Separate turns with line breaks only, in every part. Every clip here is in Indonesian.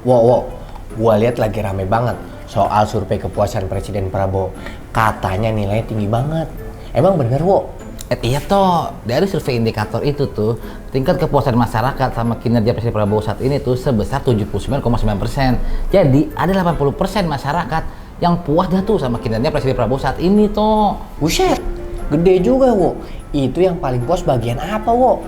Wow, gua lihat lagi rame banget soal survei kepuasan Presiden Prabowo. Katanya nilainya tinggi banget. Emang bener, Wo?
Iya toh, dari survei indikator itu tuh tingkat kepuasan masyarakat sama kinerja Presiden Prabowo saat ini tuh sebesar 79,9%. Jadi ada 80% masyarakat yang puas dah tuh sama kinerja Presiden Prabowo saat ini toh.
Buset, gede juga, Wo. Itu yang paling puas bagian apa, Wo?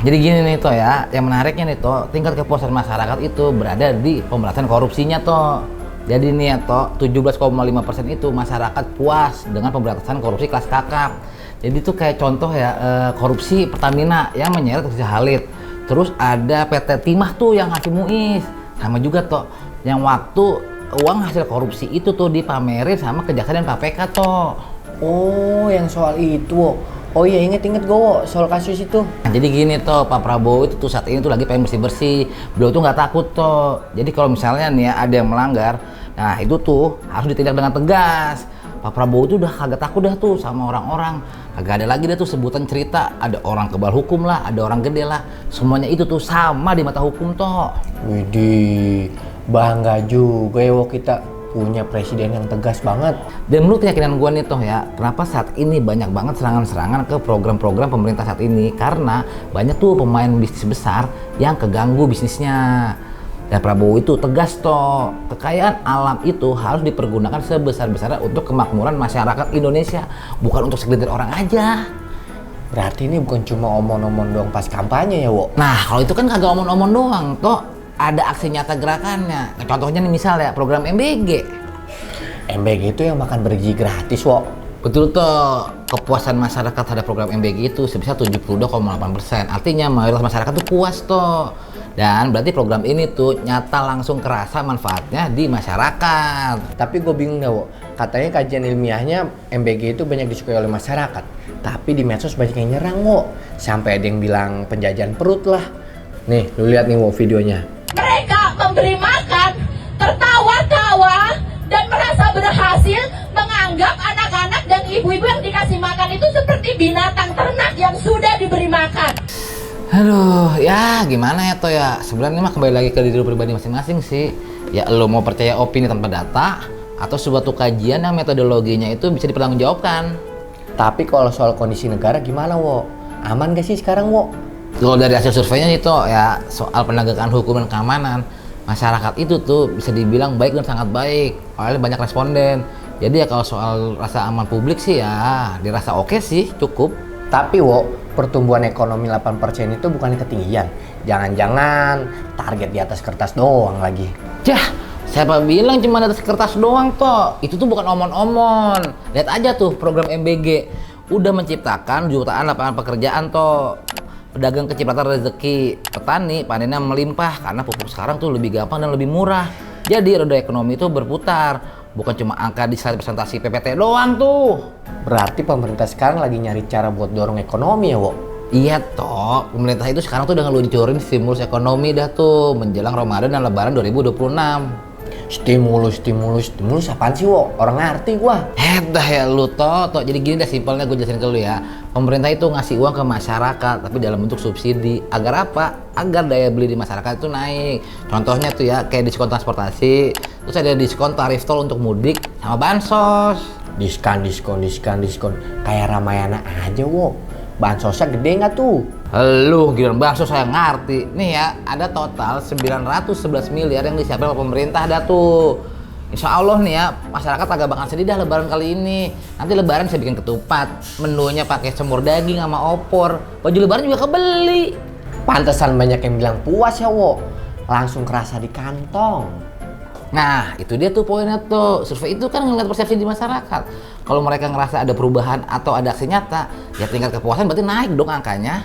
Jadi gini nih toh ya, yang menariknya nih toh, tingkat kepuasan masyarakat itu berada di pemberantasan korupsinya toh. Jadi nih ya toh, 17,5% itu masyarakat puas dengan pemberantasan korupsi kelas kakap. Jadi itu kayak contoh ya, korupsi Pertamina yang menyeret Rizky Halid. Terus ada PT Timah tuh yang ngasih Muiz. Sama juga toh, yang waktu uang hasil korupsi itu tuh dipamerin sama Kejaksaan dan KPK toh.
Oh, yang soal itu, Wo. Oh iya, inget gue, Wo, soal kasus itu.
Nah, jadi gini toh, Pak Prabowo itu tuh saat ini tuh lagi pengen bersih-bersih. Beliau tuh nggak takut toh. Jadi kalau misalnya nih ya, ada yang melanggar, nah itu tuh harus ditindak dengan tegas. Pak Prabowo itu udah kagak takut dah tuh sama orang-orang. Kagak ada lagi dah tuh sebutan cerita, ada orang kebal hukum lah, ada orang gede lah. Semuanya itu tuh sama di mata hukum toh.
Widih, bangga juga ya, Wo, kita punya presiden yang tegas banget.
Dan menurut keyakinan gue nih toh ya, kenapa saat ini banyak banget serangan-serangan ke program-program pemerintah saat ini? Karena banyak tuh pemain bisnis besar yang keganggu bisnisnya. Dan Prabowo itu tegas toh, kekayaan alam itu harus dipergunakan sebesar-besarnya untuk kemakmuran masyarakat Indonesia, bukan untuk segelintir orang aja.
Berarti ini bukan cuma omong-omong doang pas kampanye ya, Wo?
Nah, kalau itu kan kagak omong-omong doang, toh ada aksi nyata gerakannya. Nah, contohnya nih misal ya, program MBG.
MBG itu yang makan bergizi gratis, Wo.
Betul toh, kepuasan masyarakat terhadap program MBG itu sebesar 72,8%. Artinya mayoritas masyarakat tuh puas toh. Dan berarti program ini tuh nyata langsung kerasa manfaatnya di masyarakat.
Tapi gue bingung dah, Wo. Katanya kajian ilmiahnya MBG itu banyak disukai oleh masyarakat. Tapi di medsos banyak yang nyerang, Wo. Sampai ada yang bilang penjajahan perut lah. Nih, lu lihat nih, Wo, videonya.
Mereka memberi makan, tertawa-tawa, dan merasa berhasil menganggap anak-anak dan ibu-ibu yang dikasih makan itu seperti binatang ternak yang sudah diberi makan.
Aduh, ya gimana ya toh ya. Sebenarnya mah kembali lagi ke diri lu pribadi masing-masing sih. Ya lu mau percaya opini tanpa data atau suatu kajian yang metodologinya itu bisa dipertanggungjawabkan.
Tapi kalau soal kondisi negara gimana, Wo? Aman gak sih sekarang, Wo?
Kalau dari hasil surveinya itu ya soal penegakan hukum dan keamanan, masyarakat itu tuh bisa dibilang baik dan sangat baik. Oleh banyak responden. Jadi ya kalau soal rasa aman publik sih ya dirasa oke sih, cukup.
Tapi, Wo, pertumbuhan ekonomi 8% itu bukan ketinggian. Jangan-jangan target di atas kertas doang lagi.
Yah, siapa bilang cuma ada kertas doang toh? Itu tuh bukan omon-omon. Lihat aja tuh program MBG. Udah menciptakan jutaan lapangan pekerjaan toh. Pedagang kecipratan rezeki, petani panennya melimpah karena pupuk sekarang tuh lebih gampang dan lebih murah. Jadi roda ekonomi itu berputar. Bukan cuma angka di slide presentasi PPT doang tuh.
Berarti pemerintah sekarang lagi nyari cara buat dorong ekonomi ya, Wo?
Iya toh, pemerintah itu sekarang tuh udah ngeluncurin stimulus ekonomi dah tuh menjelang Ramadan dan Lebaran 2026.
Stimulus apaan sih, Wo? Orang ngerti gua.
Dah ya lu toh. Jadi gini dah simpelnya gue jelasin ke lu ya. Pemerintah itu ngasih uang ke masyarakat tapi dalam bentuk subsidi. Agar apa? Agar daya beli di masyarakat itu naik. Contohnya tuh ya kayak diskon transportasi, terus ada diskon tarif tol untuk mudik sama bansos. Diskon. Kayak Ramayana aja, Wo. Bansosnya gede nggak tuh? Lu giliran bansos saya ngerti. Nih ya, ada total 911 miliar yang disiapin oleh pemerintah dah tuh. Insya Allah nih ya, masyarakat agak bakal sedih dah lebaran kali ini. Nanti lebaran bisa bikin ketupat, menunya pakai semur daging sama opor. Baju lebaran juga kebeli.
Pantesan banyak yang bilang puas ya, Wo. Langsung kerasa di kantong.
Nah, itu dia tuh poinnya tuh. Survei itu kan ngeliat persepsi di masyarakat. Kalau mereka ngerasa ada perubahan atau ada aksi nyata, ya tingkat kepuasan berarti naik dong angkanya.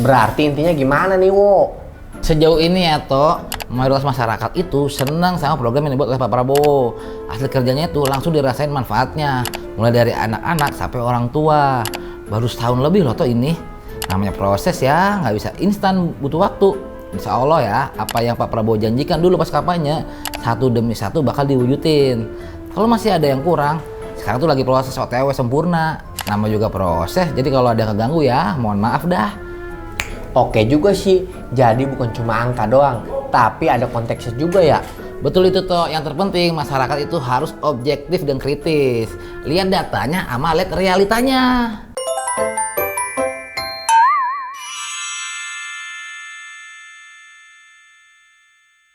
Berarti intinya gimana nih, Wo?
Sejauh ini ya toh, mayoritas masyarakat itu senang sama program yang dibuat oleh Pak Prabowo. Hasil kerjanya itu langsung dirasain manfaatnya, mulai dari anak-anak sampai orang tua. Baru setahun lebih loh toh ini. Namanya proses ya, nggak bisa instan, butuh waktu. Insya Allah ya, apa yang Pak Prabowo janjikan dulu pas kampanye, satu demi satu bakal diwujudin. Kalau masih ada yang kurang, sekarang tuh lagi proses OTW sempurna. Nama juga proses, jadi kalau ada yang keganggu ya, mohon maaf dah.
Oke juga sih, jadi bukan cuma angka doang, tapi ada konteksnya juga ya.
Betul itu toh, yang terpenting masyarakat itu harus objektif dan kritis. Lihat datanya sama lihat realitanya.